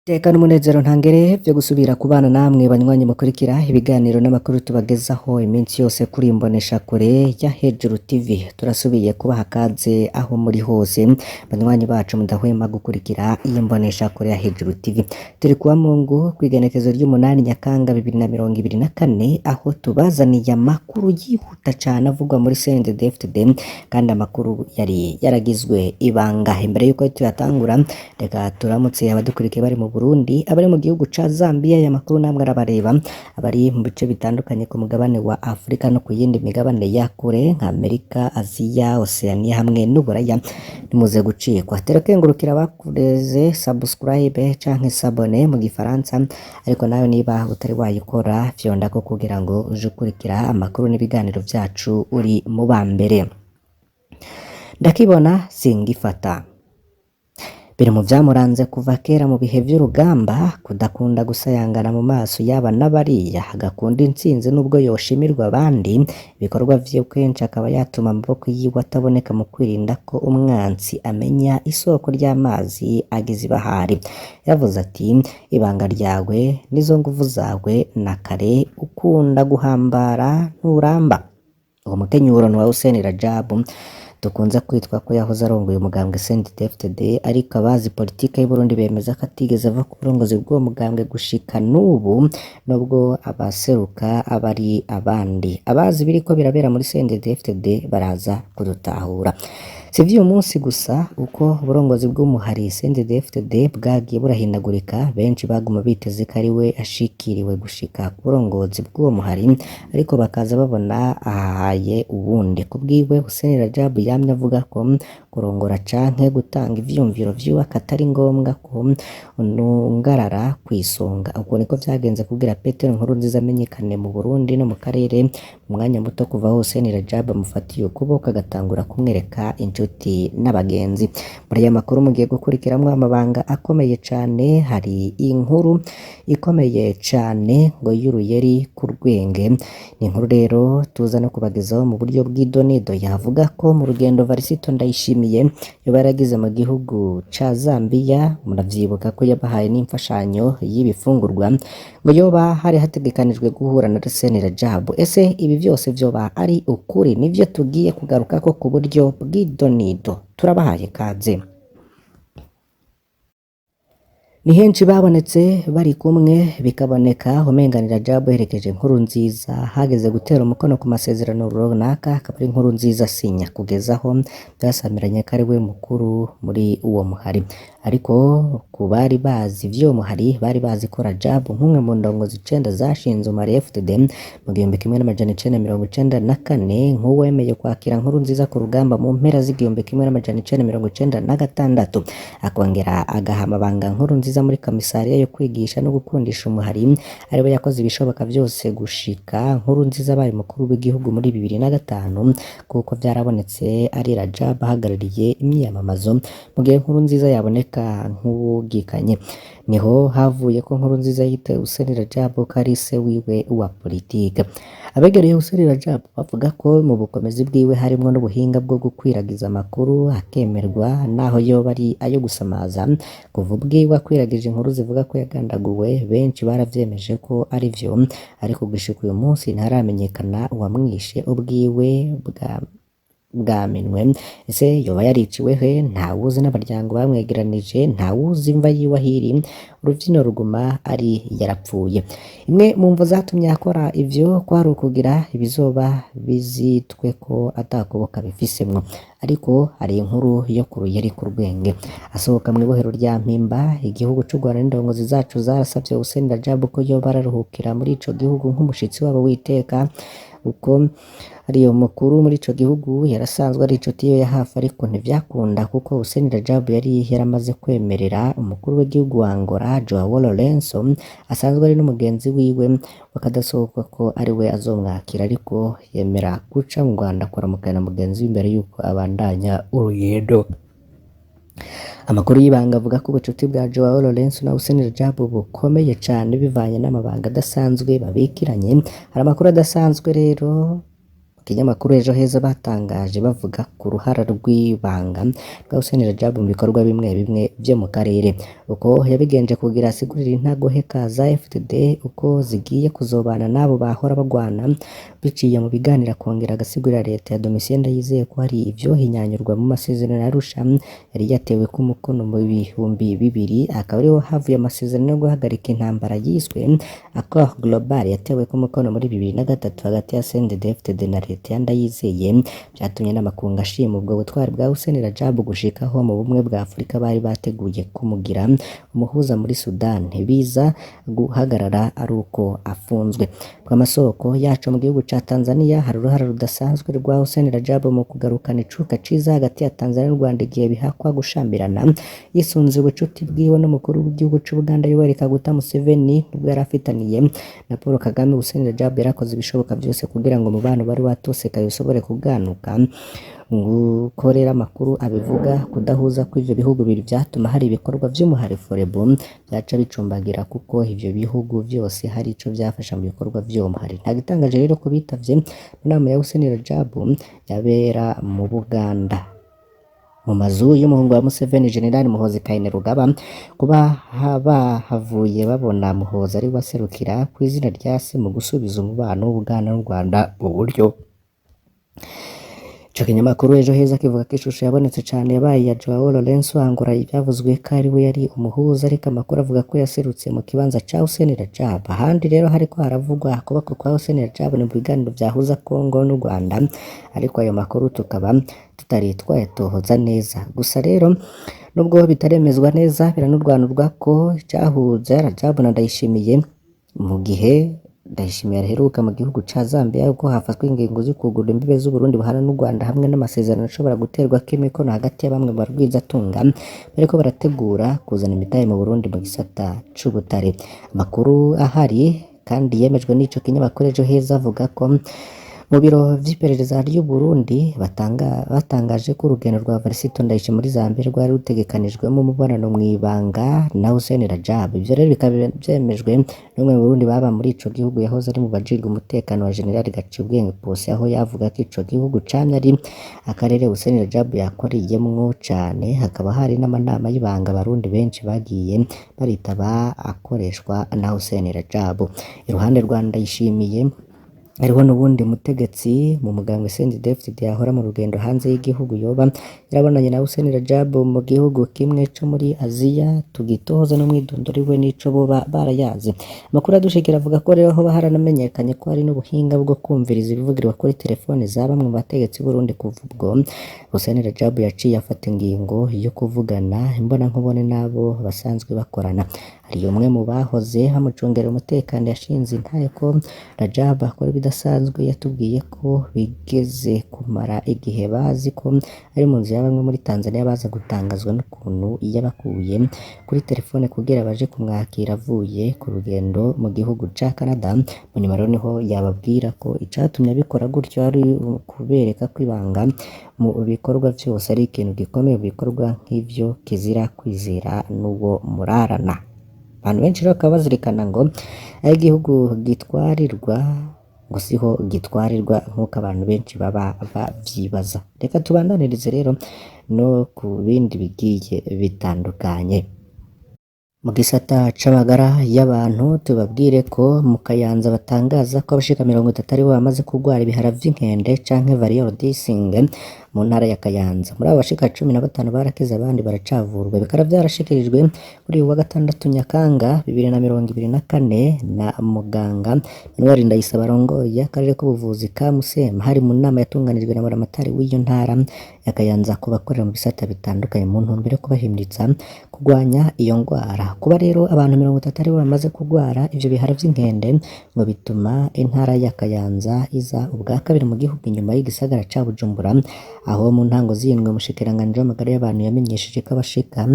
Teka n'umunezero ntangere vyo gusubira kubana namwe banywanyi mukurikira ibiganiro n'amakuru tubagezaho iminsi yose kuri imbonesha kure ya Hejuru TV. Turasubiye kubaha kaze aho muri hose banywanyi bacu mudahwema gukurikira iyi mbonesha kure ya Hejuru TV. Turi kuwa Mungu kwigenekezo ry'umunani Nyakanga 2024 aho tubazaniye amakuru yihuta cane avugwa muri CNDD-FDD kandi amakuru yari yaragizwe ibanga. Imbere yuko tuyatangura reka turamutse abadukurikiye bari mu Burundi, abari mu gihugu ca Zambia, aya makuru namwe arabareba, abari mu bice bitandukanye ku mugabane wa Afrika no ku yindi migabane ya kure nka Amerika, Aziya, Oceania hamwe n'Uburaya. Nimuze gucikwa terekengurukira bakureze subscribe canke s'abone mu gifaransa, ariko nawe niba utari wayikora fyonda ko kugira ngo uje ukurikira amakuru n'ibiganiro vyacu uri mu bambere. Ndakibona singifata biri mu vyamuranze kuva kera mu bihe vy'urugamba, kudakunda gusayangana mu maso yaba n'abariya, agakunda intsinzi nubwo yoshimirwa abandi, ibikorwa vyiwe kenshi akaba yatuma amaboko yiwe ataboneka mu kwirinda ko umwansi amenya isoko ry'amazi agize ibahari. Yavuze ati ibanga ryawe nizo nguvu zawe na kare ukunda guhambara nturamba. Uwo mukenyuro wa Hussein Rajab dukunze kwitwa ko yahoze arongoye umugambwe CNDD-FDD, ariko abazi politike y'u Burundi bemeza ko atigeze ava ku burongozi bw'uwo mugambwe gushika n'ubu, nubwo abaseruka abari abandi. Abazi biriko birabera muri CNDD-FDD baraza kudutahura. Si vy'uyu munsi gusa uko uburongozi bw'umuhari CNDD-FDD bwagiye burahindagurika, benshi baguma biteze ko ari we ashikiriwe gushika ku burongozi bw'uwo muhari, ariko bakaza babona ahahaye uwundi. Kubwiwe Hussein Rajab yamye avuga ko kurongora canke gutanga ivyumviro vyiwe atari ngombwa ko unungarara kwisonga. Uko niko vyagenze kugira Petero Nkurunziza amenyekane mu Burundi no mu karere mu mwanya muto kuva Hussein Rajab amufatiye ukuboko agatangura kumwereka inshuti n'abagenzi. Muri aya makuru mugiye gukurikiramwo amabanga akomeye cane, hari inkuru ikomeye cane ngo y'uruyeri ku rwenge. Ni inkuru rero tuza no kubagezaho mu buryo bw'idonido. Yavuga ko mu rugendo Varisito Ndayishimiye yoba yaragize mu gihugu ca Zambia, muravyibuka ko yabahaye n'imfashanyo y'ibifungurwa, ngo yoba hari hategekanijwe guhura na Hussein Rajab. Ese ibi vyose vyoba ari ukuri? Nivyo tugiye kugarukako ku buryo bw'idonido. Turabahaye kaze. Ni henshi babonetse bari kumwe, bikaboneka umenga ni Rajab herekeje Nkurunziza, hageze gutera umukono ku masezerano runaka, akaba ari Nkurunziza asinya, kugezaho byasamiranye ko ari we mukuru muri uwo muhari. Ariko ku bari bazi vy'uwo muhari bari bazi ko Rajab nk'umwe mu ndongozi 9 zashinze umari FDD mu 1994 nk'uwemeye kwakira Nkurunziza ku rugamba mu mpera z'1996, akongera agaha amabanga Nkurunziza muri komisariya yo kwigisha no gukundisha umuhari, ariwe yakoze ibishoboka vyose gushika Nkurunziza abaye mukuru w'igihugu muri 2005, kuko vyarabonetse ari Rajab ahagarariye imyiyamamazo mu gihe Nkurunziza yaboneka nk'uwugikanye. Niho havuye ko Nkurunziza yita Hussein Rajab ko ari se wiwe wa politike. Abegereye Hussein Rajab bavuga ko mu bukomezi bwiwe harimwo n'ubuhinga bwo gukwiragiza amakuru akemerwa naho yoba ari ayo gusamaza. Kuva ubwiwe akwiragije inkuru zivuga ko yagandaguwe, benshi baravyemeje ko ari vyo, ariko gushika uyu munsi ntaramenyekana uwamwishe ubwiwe bwaminwe. Ese yoba yariciwe he? Ntawuzi, n'abaryango bamwegeranije ntawuzi imva yiwe ahiri. Uruvyino ruguma ari yarapfuye. Imwe mu mvo zatumye akora ivyo kwari ukugira ibizoba bizitwe ko atakuboka bifisemwo. Ariko hari inkuru yo ku ruyeri ku rwenge. Asohoka mu ibohero rya Mpimba, igihugu c'u Rwanda n'indongozi zacu zarasavye Hussein Rajab ko yoba araruhukira muri ico gihugu nk'umushitsi wabo witeka, uko ariyo mukuru muri ico gihugu yarasanzwe ari inshuti ye ya hafi, ariko ntivyakunda kuko Hussein Rajab yari yaramaze kwemerera umukuru w'igihugu wa Angola Joao Lourenço asanzwe ari n'umugenzi wiwe bakadasohoka ko ari we azomwakira, ariko yemera guca mu Rwanda kuramukana mugenzi w'imbere yuko abandanya urugendo. Amakuru y'ibanga avuga ko ubucuti bwa Joao Lourenço na Hussein Rajab bukomeye cane bivanye n'amabanga adasanzwe babikiranye. Hari amakuru adasanzwe rero ikinyamakuru Ejo Heza batangaje bavuga ku ruhara rw'ibanga rwa Hussein Rajab mu bikorwa bimwe bimwe byo mu karere. uko yabigenje kugira asigurira intagoheka za FDD uko zigiye kuzobana n'abo bahora bagwana biciye mu biganiro, akongera agasigurira leta ya Domitien Ndayizeye ko hari ivyo hinyanyurwa mu masezerano ya Arusha yari yatewe ku mukono mu bihumbi bibiri, akaba ariho havuye amasezerano yo guhagarika intambara yiswe Accord Global yatewe ku mukono muri 2003 hagati ya CNDD-FDD na leta ya Ndayizeye, vyatumye n'amakungu ashima ubwo butwari bwa Hussein Rajab gushikaho mu bumwe bwa Afurika bari bateguye kumugira umuhuza muri Sudan, biza guhagarara ari uko afunzwe. Bw'amasoko yacu mu gihugu ca Tanzania hari uruhara rudasanzwe rwa Hussein Rajab mu kugarukana icuka ciza hagati ya Tanzania n'u Rwanda igihe bihakwa gushambirana, yisunze ubucuti bwiwe n'umukuru w'igihugu c'u Buganda Yoweri Kaguta Museveni nubwo yari afitaniye na Paul Kagame. Hussein Rajab yarakoze ibishoboka byose kugira ngo umubano bari watosekaye usobore kuganuka. Gukorera amakuru abivuga kudahuza kw'ivyo bihugu bibiri vyatuma hari ibikorwa vy'umuhari Forebu byaca bicumbagira, kuko ivyo bihugu vyose hari ico vyafasha mu bikorwa vy'uwo muhari. Nta gitangaje rero ko bitavye inama ya Hussein Rajab yabera mu Buganda mu mazu y'umuhungu wa Museveni General Muhoozi Kainerugaba, kuba bahavuye babona Muhoozi ari waserukira ku izina rya se mu gusubiza umubano w'Ubuganda n'u Rwanda mu buryo. Ico kinyamakuru Ejo Heza kivuga ko ishusho yabonetse cane yabaye ya Joao Lourenço Angola, ivyavuzwe ko ari we yari umuhuza, ariko amakuru avuga ko yaserutse mu kibanza ca Hussein Rajab. Ahandi rero hariko haravugwa ukuboko kwa Hussein Rajab ni mu biganiro vyahuza Kongo n'u Rwanda, ariko ayo makuru tukaba tutari twayatohoza neza. Gusa rero nubwo bitaremezwa neza, biranurwanurwa ko cyahuza Rajab na Ndayishimiye mu gihe Ndayishimiye aheruka mu gihugu ca Zambia uko hafatwa ingingo zo kugura imbibe z'u Burundi buhana n'u Rwanda, hamwe n'amasezerano ashobora guterwa k'imikono hagati ya bamwe mu barwizatunga bariko barategura kuzana imitahe mu Burundi mu gisata c'ubutare. Amakuru ahari kandi yemejwe n'ico kinyamakuru Ejo Heza avuga ko mu biro vy'iperereza ry'u Burundi batangaje ko urugendo rwa Varisito Ndayishimiye muri Zambia rwari rutegekanijwemo umubonano mw'ibanga na Hussein Rajab. Ivyo rero bikaba vyemejwe n'umwe mu Burundi baba muri ico gihugu yahoze ari mu bajejwe umutekano wa General Gacibwenge Pose, aho yavuga ko ico gihugu camye ari akarere Hussein Rajab yakoreyemwo cane, hakaba hari n'amanama y'ibanga abarundi benshi bagiye baritaba akoreshwa na Hussein Rajab. Iruhande rwa Ndayishimiye hariho n'ubundi mutegetsi mu mugambwe CNDD-FDD yahora mu rugendo hanze y'igihugu yoba yarabonanye na Hussein Rajab mu gihugu kimwe co muri Aziya, tugitoza no mwidondori we n'ico boba barayazi. Amakuru adushikira avuga ko rero hoba haranamenyekanye ko hari n'ubuhinga bwo kumviriza ibivugirwa kuri telefone za bamwe mu bategetsi Burundi. Kuva ubwo Hussein Rajab yaciye afata ingingo yo kuvugana imbona nkubone n'abo basanzwe bakorana. Hari umwe mu bahoze bamucungera umutekano yashinze intaye ko Rajab akora bidasanzwe, yatubwiye ko bigeze kumara igihe bazi ko ari mu nzu ya bamwe muri Tanzania, baza gutangazwa n'ukuntu yabakuye kuri telefone kugira baje kumwakira avuye ku rugendo mu gihugu ca Canada. Mu nyuma rero niho yababwira ko icatumye abikora gutyo ari kubereka ko ibanga mu bikorwa vyose ari ikintu gikomeye. Mu bikorwa nk'ivyo kizira kwizera n'uwo murarana. Abantu benshi rero bakaba bazirikana ngo aho igihugu gitwarirwa ngo siho gitwarirwa nk'uko abantu benshi baba bavyibaza. Reka tubandanirize rero no ku bindi bigiye bitandukanye. Mu gisata c'amagara y'abantu tubabwire ko mu Kayanza batangaza ko abashika 30 aribo bamaze kugwara ibihara vy'inkende canke variole dising mu ntara ya Kayanza. Muri abo bashika 15 barakize, abandi baracavurwa. Bikara vyarashikirijwe kuri uwa gatandatu Nyakanga 2024 na muganga Manuel Ndayisaba arongoye akarere k'ubuvuzi ka Musema, hari mu nama yatunganijwe na Buramatari w'iyo ntara ya Kayanza ko bakorera mu bisata bitandukanye mu ntumbero yo kubahimiriza kugwanya iyo ngwara. Kuba rero abantu 30 aribo bamaze kugwara ivyo bihara vy'inkende ngo bituma intara ya Kayanza iza ubwa kabiri mu gihugu inyuma y'igisagara ca Bujumbura, aho mu ntango z'indwi umushikiranganji w'amagara y'abantu yamenyesheje ko abashika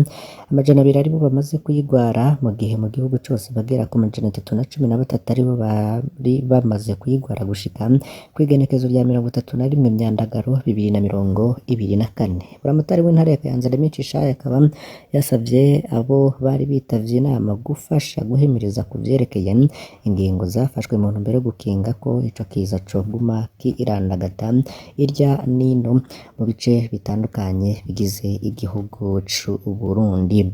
200 aribo bamaze kuyigwara, mu gihe mu gihugu cose bagera ku 313 aribo bari bamaze kuyigwara gushika kw'igenekezo rya 31 Myandagaro 2024. Buramatari w'intara ya Kayanza Remicisha akaba yasavye abo bari bitavye inama gufasha guhimiriza ku vyerekeye ingingo zafashwe mu ntumbero yo gukinga ko ico kiza coguma kirandagata irya nino mu bice bitandukanye bigize igihugu c'u Burundi.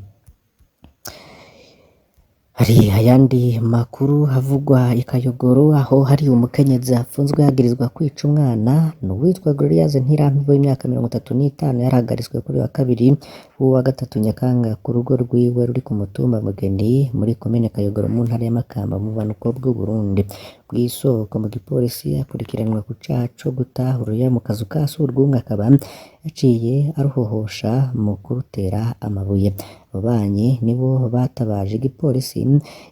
Hari ayandi makuru havugwa i Kayogoro aho hari umukenyezi afunzwe yagirizwa kwica umwana n'uwitwa Gloriose Ntirampiwe w'imyaka 35 yarahagaritswe kuri wa kabiri wa gatatu Nyakanga ku rugo rwiwe ruri ku mutumba Mugeni muri komine Kayogoro mu ntara ya Makamba mu bumanuko bw'u Burundi. Bw'isoko mu gipolisi akurikiranwa ku caha co gutahura mu kazu ka surwumwe akaba yaciye aruhohosha mu kurutera amabuye. Ababanyi nibo batabaje igipolisi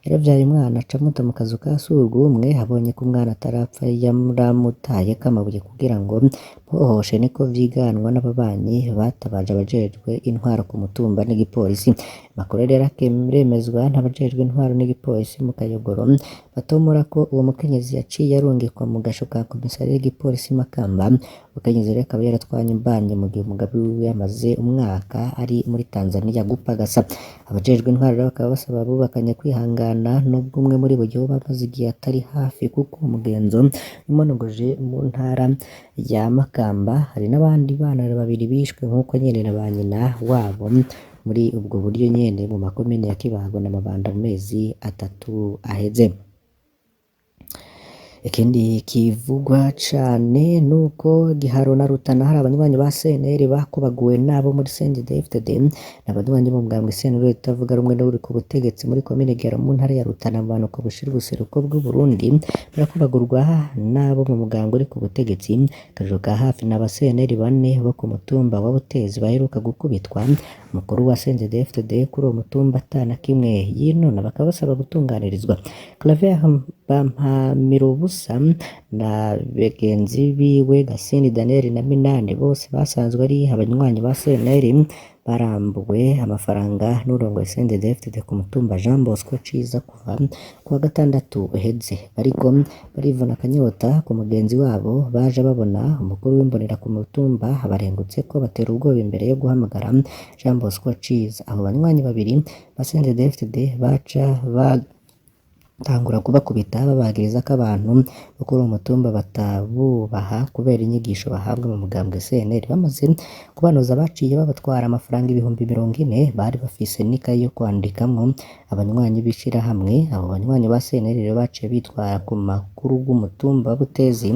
yaravyaye umwana acamuta mu kazu ka surwumwe abonye ko umwana atarapfa yamuramutaye kamabuye kugira ngo mpohoshe niko vyiganwa n'ababanyi batabaje abajejwe intwaro ku mutumba n'igipolisi. Amakuru rero akemezwa n'abajejwe intwaro n'igipolisi mu Kayogoro batomora ko uwo mukenyezi yaciye arungikwa mu gasho ka komisariya y'igipolisi Makamba. Umukenyezi rero akaba yaratwanye imbanye mu gihe umugabo wiwe yamaze umwaka ari muri Tanzania gupagasa. Abajejwe intwaro rero bakaba basaba abubakanye kwihangana nubwo umwe muri bo yoba amaze igihe atari hafi kuko umugenzo wimonogoje mu ntara ya Makamba. Hari n'abandi bana babiri bishwe nk'uko nyene na ba nyina wabo muri ubwo buryo nyene mu makomine ya Kibago na Mabanda mu mezi 3 aheze. Ikindi kivugwa cane nuko Giharo na Rutana hari abanywanyi ba CNL bakubaguwe nabo muri CNDD-FDD n'abanywanyi bo mugambwe CNL itavuga rumwe n'uri ku butegetsi muri komine Giharo mu ntara ya Rutana mu bumanuko bushira ubuseruko bw'u Burundi barakubagurwa nabo mu mugambwe uri ku butegetsi. Akariro ka hafi n'aba CNL 4 bo ku mutumba wa Butezi baheruka gukubitwa. Umukuru wa CNDD-FDD kuri uwo mutumba atana kimwe yinona bakaba basaba gutunganirizwa. Claver Mpamirubusa na begenzi biwe Gasini Daniel na Minani bose basanzwe ari abanywanyi ba CNL barambuwe amafaranga n'urongo CNDD-FDD ku mutumba Jean Bosco Ciza kuva kuwa gatandatu uheze. Bariko barivuna akanyota ku mugenzi wabo baje babona umukuru w'imbonera ku mutumba barengutse ko batera ubwoba imbere yo guhamagara Jean Bosco Ciza. Abo banywanyi babiri ba CNDD-FDD baca tangura kubakubita babagiriza ko abantu bo kuri uwo mutumba batabubaha kubera inyigisho bahabwa mu mugambwe CNL. Bamaze kubanoza baciye babatwara amafaranga 40,000 bari bafise n'ikayi yo kwandikamwo abanywanyi b'ishirahamwe. Abo banywanyi ba CNL rero baciye bitwara ku makuru y'umutumba Butezi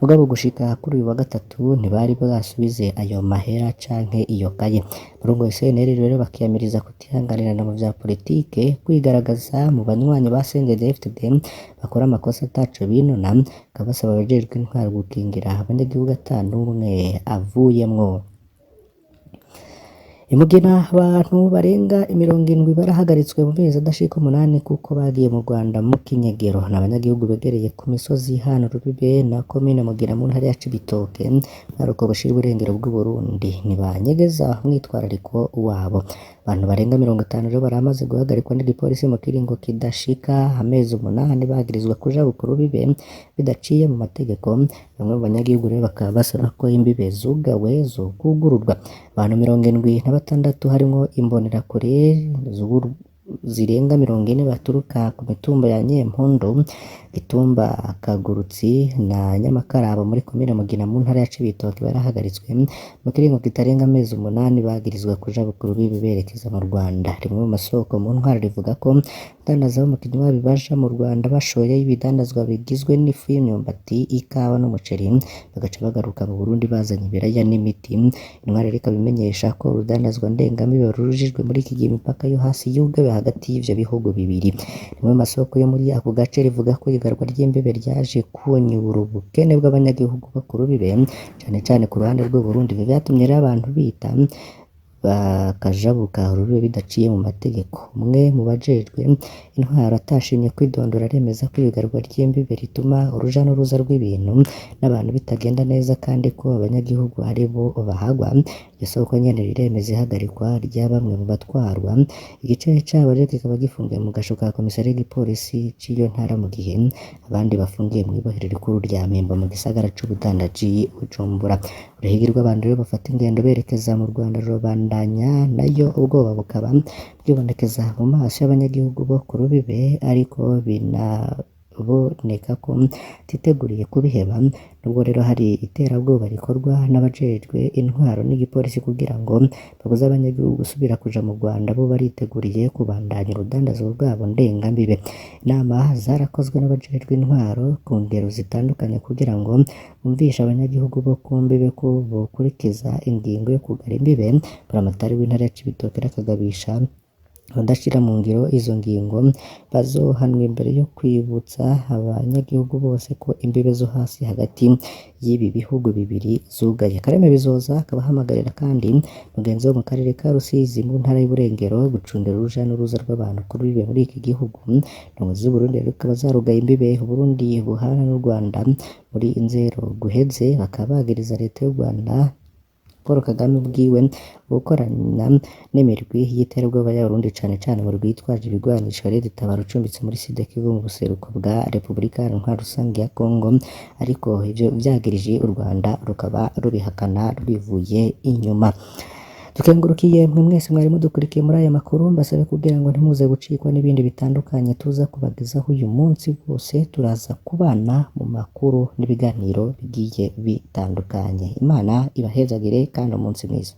mugabo gushika kuri uyu wa gatatu ntibari bwasubize ayo mahera canke iyo kaye. Murongo CNL rero bakiyamiriza kutihanganirana mu vya politike kwigaragaza mu banywanyi ba CNDD-FDD bakora amakosa ataco binona, kabasaba abajejwe intwaro gukingira abanyagihugu atanumwe avuyemwo. Imugina abantu barenga 70 barahagaritswe mu mezi adashika 8 kuko bagiye mu Rwanda mu kinyegero. N'abanyagihugu begereye ku misozi hano Rubibe na komine Mugina mu ntara ya Cibitoke baruko bashira uburengero bw'u Burundi ntibanyegeza mwitwarariko wabo. Abantu barenga 50 rero baramaze guhagarikwa n'igipolisi mu kiringo kidashika amezi 8 bagirizwa kuja ku Rubibe bidaciye mu mategeko. Bamwe mu banyagihugu rero bakaba basaba ko imbibe zugawe zo kugururwa. Abantu 76 harimo imbonerakure zirenga 40 baturuka ku mitumba ya Nyempondo, Gitumba, Kagurutsi na Nyamakarabo muri komine Mugina mu ntara ya Cibitoke barahagaritswe mu kiringo kitarenga amezi 8 bagirizwa kuja ku Rubibe berekeza mu Rwanda. Rimwe mu masoko mu ntwaro rivuga ko dandaza mu kinywa bibaja mu Rwanda bashoye ibidandazwa bigizwe n'ifu y'imyumbati, ikawa n'umuceri bagaca bagaruka mu Burundi bazanye ibiraya n'imiti. Intwaro reka bimenyesha ko urudandazwa ndengamibe rurujijwe muri iki gihe imipaka yo hasi yugabe hagati y'ivyo bihugu bibiri. Rimwe mu masoko yo muri ako gace rivuga ko igarwa ry'imbibe ryaje kunyura ubukene bw'abanyagihugu bakuru bibe cane ku ruhande rw'u Burundi. Ibi vyatumye rero abantu bita bakajabuka Rubibe bidaciye mu mategeko. Umwe mu bajejwe intwaro atashimye kwidondora aremeza ko ibigarwa ry'imbibe rituma uruja n'uruza rw'ibintu n'abantu bitagenda neza kandi ko abanyagihugu ari bo bahagwa. Iryo soko nyene riremeza ihagarikwa rya bamwe mu batwarwa. Igice cabo rero kikaba gifungiye mu gasho ka komisariya y'igipolisi c'iyo ntara mu gihe abandi bafungiye mu ibohero rikuru rya Mpimba mu gisagara c'ubudandaji Bujumbura. Uruhigi rw'abantu rero bafata ingendo berekeza mu Rwanda rubandanya nayo ubwoba bukaba bwibonekeza mu maso y'abanyagihugu bo ku Rubibe ariko biboneka ko titeguriye kubiheba, nubwo rero hari iterabwoba rikorwa n'abajejwe intwaro n'igipolisi kugira ngo babuze abanyagihugu gusubira kuja mu Rwanda, bo bariteguriye kubandanya urudandazwa rwabo ndengambibe. Inama zarakozwe n'abajejwe intwaro ku ngero zitandukanye kugira ngo bumvishe abanyagihugu bo ku mbibe ko bokurikiza ingingo yo kugara imbibe. Buramatari w'intara ya Cibitoke akagabisha abadashira mu ngiro izo ngingo bazohanwa imbere yo kwibutsa abanyagihugu bose ko imbibe zo hasi hagati y'ibi bihugu bibiri zugaye. Kareme Bizoza akaba ahamagarira kandi mugenzi wo mu karere ka Rusizi mu ntara y'Uburengero gucungira uruja n'uruza rw'abantu kuri bibe muri iki gihugu. Indongozi z'Uburundi rero zikaba zarugaye imbibe Uburundi buhana n'u Rwanda muri Nzero guheze, bakaba bagiriza leta y'u Rwanda Paul Kagame ubwiwe gukorana n'imirwi y'iterabwoba y'Abarundi cane cane mu rwitwaje ibigwanisho Red Tabara ucumbitse muri Sud Kivu mu buseruko bwa Repubulika Iharanira Rusange ya Kongo, ariko ivyo vyagirije u Rwanda rukaba rubihakana rwivuye inyuma. Tukengurukiye mwe mwese mwari mudukurikiye muri aya makuru, mbasabe kugira ngo ntimuze gucikwa n'ibindi bitandukanye tuza kubagezaho uyu munsi wose. Turaza kubana mu makuru n'ibiganiro bigiye bitandukanye. Imana ibahezagire kandi umunsi mwiza.